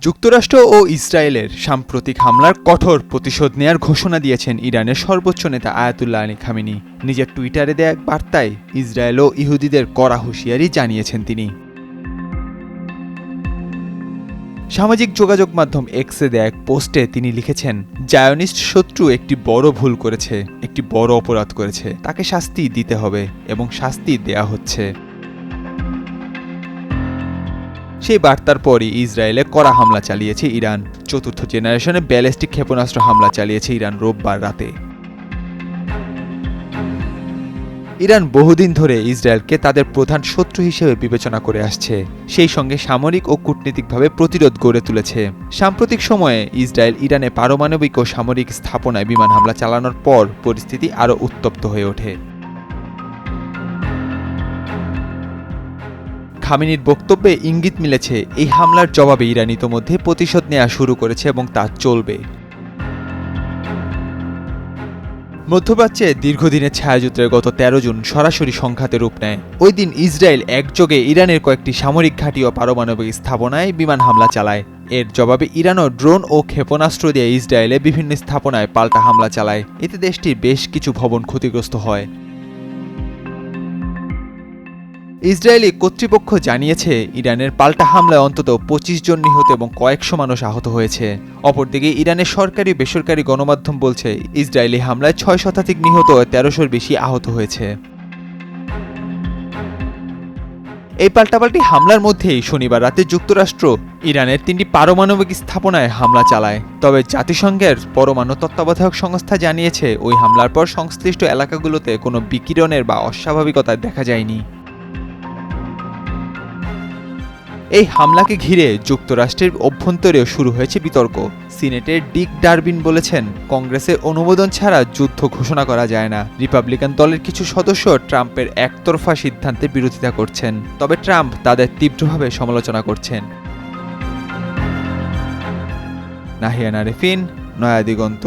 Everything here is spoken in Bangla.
যুক্তরাষ্ট্র ও ইসরায়েলের সাম্প্রতিক হামলার কঠোর প্রতিশোধ নেয়ার ঘোষণা দিয়েছেন ইরানের সর্বোচ্চ নেতা আয়াতুল্লাহ আলী খামেনি। নিজের টুইটারে দেয়া এক বার্তায় ইসরায়েল ও ইহুদিদের কড়া হুঁশিয়ারি জানিয়েছেন তিনি। সামাজিক যোগাযোগ মাধ্যম এক্সে দেয়া এক পোস্টে তিনি লিখেছেন, জায়নিস্ট শত্রু একটি বড় ভুল করেছে, একটি বড় অপরাধ করেছে, তাকে শাস্তি দিতে হবে এবং শাস্তি দেয়া হচ্ছে। সেই বার্তার পরই ইসরায়েলে কড়া হামলা চালিয়েছে ইরান। চতুর্থ জেনারেশনে ব্যালিস্টিক ক্ষেপণাস্ত্র হামলা চালিয়েছে ইরান রোববার রাতে। ইরান বহুদিন ধরে ইসরায়েলকে তাদের প্রধান শত্রু হিসেবে বিবেচনা করে আসছে, সেই সঙ্গে সামরিক ও কূটনীতিকভাবে প্রতিরোধ গড়ে তুলেছে। সাম্প্রতিক সময়ে ইসরায়েল ইরানে পারমাণবিক ও সামরিক স্থাপনায় বিমান হামলা চালানোর পর পরিস্থিতি আরও উত্তপ্ত হয়ে ওঠে। খামেনির বক্তব্যে ইঙ্গিত মিলেছে এই হামলার জবাবে ইরান ইতোমধ্যে প্রতিশোধ নেওয়া শুরু করেছে এবং তা চলবে। মধ্যপ্রাচ্যে দীর্ঘদিনের ছায়াযুত্রের গত ১৩ জুন সরাসরি সংঘাতে রূপ নেয়। ওই দিন ইসরায়েল একযোগে ইরানের কয়েকটি সামরিক ঘাঁটি ও পারমাণবিক স্থাপনায় বিমান হামলা চালায়। এর জবাবে ইরানও ড্রোন ও ক্ষেপণাস্ত্র দিয়ে ইসরায়েলে বিভিন্ন স্থাপনায় পাল্টা হামলা চালায়। এতে দেশটির বেশ কিছু ভবন ক্ষতিগ্রস্ত হয়। ইসরায়েলি কর্তৃপক্ষ জানিয়েছে ইরানের পাল্টা হামলায় অন্তত ২৫ জন নিহত এবং কয়েকশো মানুষ আহত হয়েছে। অপরদিকে ইরানের সরকারি বেসরকারি গণমাধ্যম বলছে ইসরায়েলি হামলায় ৬ শতাধিক নিহত ও ১৩০০-র বেশি আহত হয়েছে। এই পাল্টাপাল্টি হামলার মধ্যেই শনিবার রাতে যুক্তরাষ্ট্র ইরানের ৩টি পারমাণবিক স্থাপনায় হামলা চালায়। তবে জাতিসংঘের পরমাণু তত্ত্বাবধায়ক সংস্থা জানিয়েছে ওই হামলার পর সংশ্লিষ্ট এলাকাগুলোতে কোনো বিকিরণের বা অস্বাভাবিকতা দেখা যায়নি। এই হামলাকে ঘিরে যুক্তরাষ্ট্রের অভ্যন্তরেও শুরু হয়েছে বিতর্ক। সিনেটের ডিক ডারবিন বলেছেন, কংগ্রেসের অনুমোদন ছাড়া যুদ্ধ ঘোষণা করা যায় না। রিপাবলিকান দলের কিছু সদস্য ট্রাম্পের একতরফা সিদ্ধান্তের বিরোধিতা করছেন, তবে ট্রাম্প তাদের তীব্রভাবে সমালোচনা করছেন। নাহিয়ান আরেফিন, নয়া দিগন্ত।